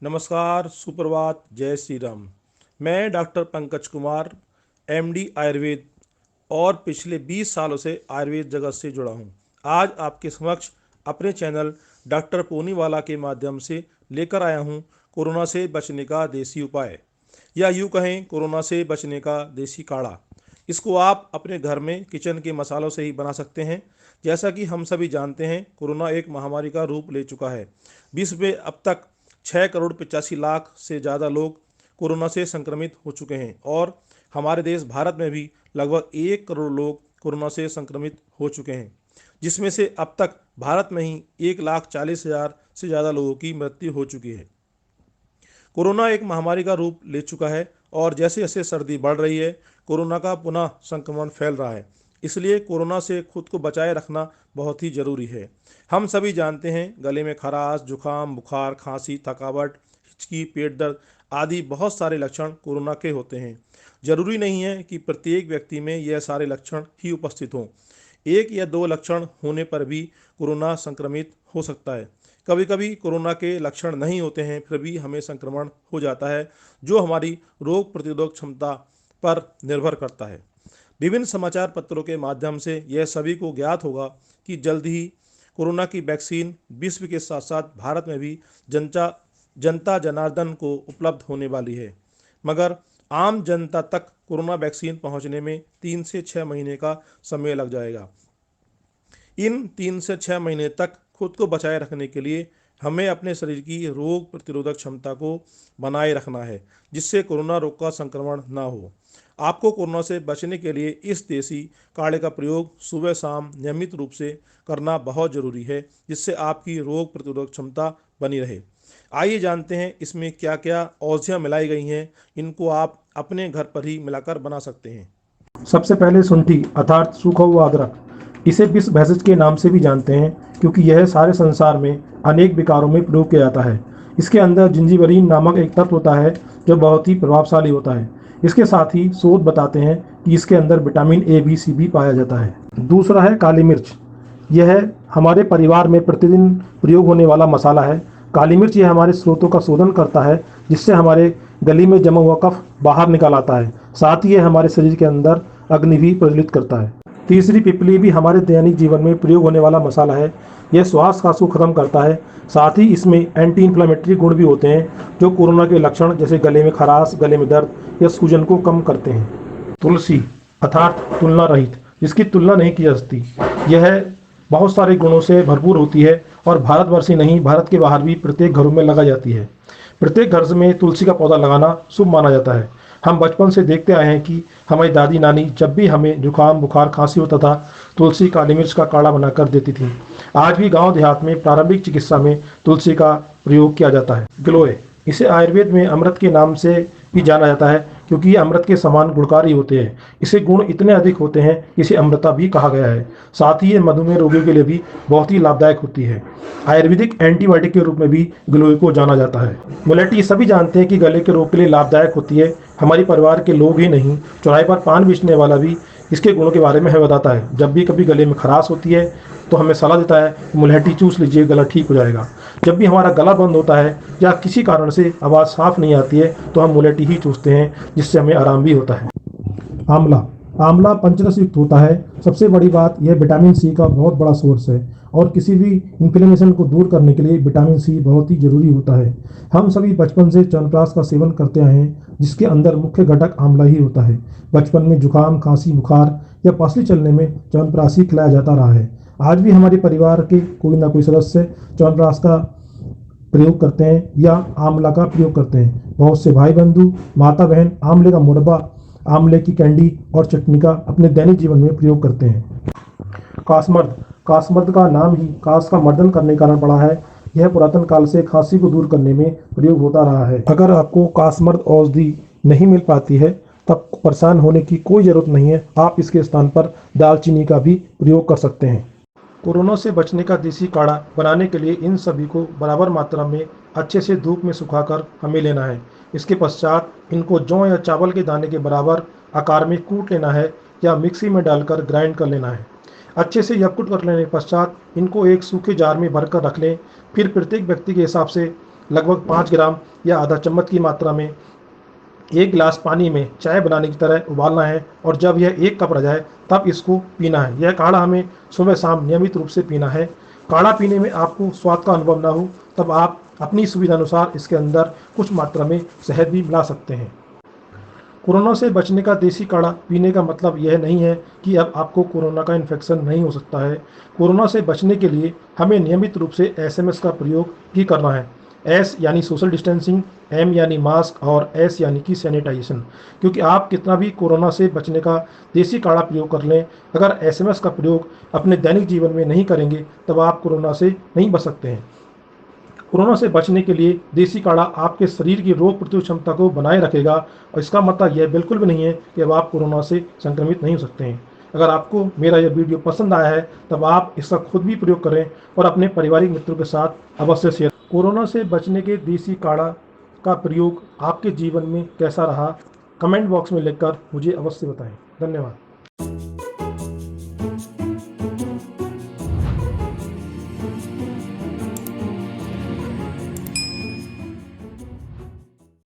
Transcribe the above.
नमस्कार, सुप्रभात, जय श्री राम। मैं डॉक्टर पंकज कुमार, एमडी आयुर्वेद और पिछले 20 सालों से आयुर्वेद जगत से जुड़ा हूं। आज आपके समक्ष अपने चैनल डॉक्टर पूनीवाला के माध्यम से लेकर आया हूं कोरोना से बचने का देसी उपाय, या यूँ कहें कोरोना से बचने का देसी काढ़ा। इसको आप अपने घर में किचन के मसालों से ही बना सकते हैं। जैसा कि हम सभी जानते हैं, कोरोना एक महामारी का रूप ले चुका है। विश्व में अब तक 6,85,00,000 से ज़्यादा लोग कोरोना से संक्रमित हो चुके हैं और हमारे देश भारत में भी लगभग 1 करोड़ लोग कोरोना से संक्रमित हो चुके हैं, जिसमें से अब तक भारत में ही 1,40,000 से ज़्यादा लोगों की मृत्यु हो चुकी है। कोरोना एक महामारी का रूप ले चुका है और जैसे जैसे सर्दी बढ़ रही है, कोरोना का पुनः संक्रमण फैल रहा है। इसलिए कोरोना से खुद को बचाए रखना बहुत ही ज़रूरी है। हम सभी जानते हैं, गले में खराश, जुकाम, बुखार, खांसी, थकावट, हिचकी, पेट दर्द आदि बहुत सारे लक्षण कोरोना के होते हैं। जरूरी नहीं है कि प्रत्येक व्यक्ति में यह सारे लक्षण ही उपस्थित हों। 1 या 2 लक्षण होने पर भी कोरोना संक्रमित हो सकता है। कभी कभी कोरोना के लक्षण नहीं होते हैं, फिर भी हमें संक्रमण हो जाता है, जो हमारी रोग प्रतिरोधक क्षमता पर निर्भर करता है। विभिन्न समाचार पत्रों के माध्यम से यह सभी को ज्ञात होगा कि जल्द ही कोरोना की वैक्सीन विश्व के साथ साथ भारत में भी जनता जनार्दन को उपलब्ध होने वाली है। मगर आम जनता तक कोरोना वैक्सीन पहुंचने में 3 से 6 महीने का समय लग जाएगा। इन 3 से 6 महीने तक खुद को बचाए रखने के लिए हमें अपने शरीर की रोग प्रतिरोधक क्षमता को बनाए रखना है, जिससे कोरोना रोग का संक्रमण ना हो। आपको कोरोना से बचने के लिए इस देसी काढ़े का प्रयोग सुबह शाम नियमित रूप से करना बहुत ज़रूरी है, जिससे आपकी रोग प्रतिरोधक क्षमता बनी रहे। आइए जानते हैं इसमें क्या क्या औषधियाँ मिलाई गई हैं। इनको आप अपने घर पर ही मिलाकर बना सकते हैं। सबसे पहले शुंठी अर्थात सूखा हुआ अदरक, इसे विष भैंस के नाम से भी जानते हैं क्योंकि यह सारे संसार में अनेक विकारों में प्रयोग किया जाता है। इसके अंदर जिंजीबरीन नामक एक तत्व होता है जो बहुत ही प्रभावशाली होता है। इसके साथ ही शोध बताते हैं कि इसके अंदर विटामिन ए बी सी भी पाया जाता है। दूसरा है काली मिर्च। यह हमारे परिवार में प्रतिदिन प्रयोग होने वाला मसाला है। काली मिर्च यह हमारे स्रोतों का शोधन करता है, जिससे हमारे गले में जमा हुआ कफ बाहर निकाल आता है। साथ ही यह हमारे शरीर के अंदर अग्नि भी प्रज्वलित करता है। तीसरी पिपली भी हमारे दैनिक जीवन में प्रयोग होने वाला मसाला है। यह श्वास खांसी को खत्म करता है। साथ ही इसमें एंटी इन्फ्लेमेटरी गुण भी होते हैं, जो कोरोना के लक्षण जैसे गले में खराश, गले में दर्द या सूजन को कम करते हैं। तुलसी अर्थात तुलना रहित, जिसकी तुलना नहीं की जा सकती। यह बहुत सारे गुणों से भरपूर होती है और भारतवर्ष ही नहीं, भारत के बाहर भी प्रत्येक घरों में लगाई जाती है। प्रत्येक घर में तुलसी का पौधा लगाना शुभ माना जाता है। हम बचपन से देखते आए हैं कि हमारी दादी नानी जब भी हमें जुकाम, बुखार, खांसी होता था, तुलसी, काली मिर्च का काढ़ा बनाकर देती थी। आज भी गांव देहात में प्रारंभिक चिकित्सा में तुलसी का प्रयोग किया जाता है। गिलोय, इसे आयुर्वेद में अमृत के नाम से भी जाना जाता है क्योंकि ये अमृत के समान गुणकारी होते हैं। इसे गुण इतने अधिक होते हैं कि इसे अमृता भी कहा गया है। साथ ही ये मधुमेह रोगियों के लिए भी बहुत ही लाभदायक होती है। आयुर्वेदिक एंटीबायोटिक के रूप में भी गिलोय को जाना जाता है। मुलेठी सभी जानते हैं कि गले के रोग के लिए लाभदायक होती है। हमारे परिवार के लोग ही नहीं, चौराहे पर पान बेचने वाला भी इसके गुणों के बारे में हमें बताता है। जब भी कभी गले में खराश होती है तो हमें सलाह देता है कि मुलेठी चूस लीजिए, गला ठीक हो जाएगा। जब भी हमारा गला बंद होता है या किसी कारण से आवाज़ साफ नहीं आती है तो हम मुलेठी ही चूसते हैं, जिससे हमें आराम भी होता है। आंवला, आंवला पंचरस युक्त होता है। सबसे बड़ी बात, यह विटामिन सी का बहुत बड़ा सोर्स है और किसी भी इन्फ्लेमेशन को दूर करने के लिए विटामिन सी बहुत ही जरूरी होता है। हम सभी बचपन से च्यवनप्राश का सेवन करते आए हैं, जिसके अंदर मुख्य घटक आंवला ही होता है। बचपन में जुकाम, खांसी, बुखार या पसली चलने में च्यवनप्राश ही खिलाया जाता रहा है। आज भी हमारे परिवार के कोई ना कोई सदस्य च्यवनप्राश का प्रयोग करते हैं या आंवला का प्रयोग करते हैं। बहुत से भाई बंधु, माता बहन आंवले का मुरब्बा, आंवले की कैंडी और चटनी का अपने दैनिक जीवन में प्रयोग करते हैं। कासमर्द, कासमर्द का नाम ही कास का मर्दन करने के कारण पड़ा है। यह पुरातन काल से खांसी को दूर करने में प्रयोग होता रहा है। अगर आपको कासमर्द औषधि नहीं मिल पाती है तब परेशान होने की कोई ज़रूरत नहीं है। आप इसके स्थान पर दालचीनी का भी प्रयोग कर सकते हैं। कोरोना से बचने का देसी काढ़ा बनाने के लिए इन सभी को बराबर मात्रा में अच्छे से धूप में सुखाकर हमें लेना है। इसके पश्चात इनको जौ या चावल के दाने के बराबर आकार में कूट लेना है या मिक्सी में डालकर ग्राइंड कर लेना है। अच्छे से यककुट कर लेने के पश्चात इनको एक सूखे जार में भरकर रख लें। फिर प्रत्येक व्यक्ति के हिसाब से लगभग 5 ग्राम या आधा चम्मच की मात्रा में 1 गिलास पानी में चाय बनाने की तरह उबालना है और जब यह 1 कप रह जाए तब इसको पीना है। यह काढ़ा हमें सुबह शाम नियमित रूप से पीना है। काढ़ा पीने में आपको स्वाद का अनुभव ना हो तब आप अपनी सुविधा अनुसार इसके अंदर कुछ मात्रा में शहद भी मिला सकते हैं। कोरोना से बचने का देसी काढ़ा पीने का मतलब यह नहीं है कि अब आपको कोरोना का इन्फेक्शन नहीं हो सकता है। कोरोना से बचने के लिए हमें नियमित रूप से एसएमएस का प्रयोग ही करना है। एस यानी सोशल डिस्टेंसिंग, एम यानी मास्क और एस यानी कि सैनिटाइजेशन। क्योंकि आप कितना भी कोरोना से बचने का देसी काढ़ा प्रयोग कर लें, अगर एसएमएस का प्रयोग अपने दैनिक जीवन में नहीं करेंगे तब आप कोरोना से नहीं बच सकते हैं। कोरोना से बचने के लिए देसी काढ़ा आपके शरीर की रोग प्रतिरोधक क्षमता को बनाए रखेगा और इसका मतलब यह बिल्कुल भी नहीं है कि अब आप कोरोना से संक्रमित नहीं हो सकते हैं। अगर आपको मेरा यह वीडियो पसंद आया है तब आप इसका खुद भी प्रयोग करें और अपने पारिवारिक मित्रों के साथ अवश्य शेयर। कोरोना से बचने के देसी काढ़ा का प्रयोग आपके जीवन में कैसा रहा, कमेंट बॉक्स में लिखकर मुझे अवश्य बताएं। धन्यवाद।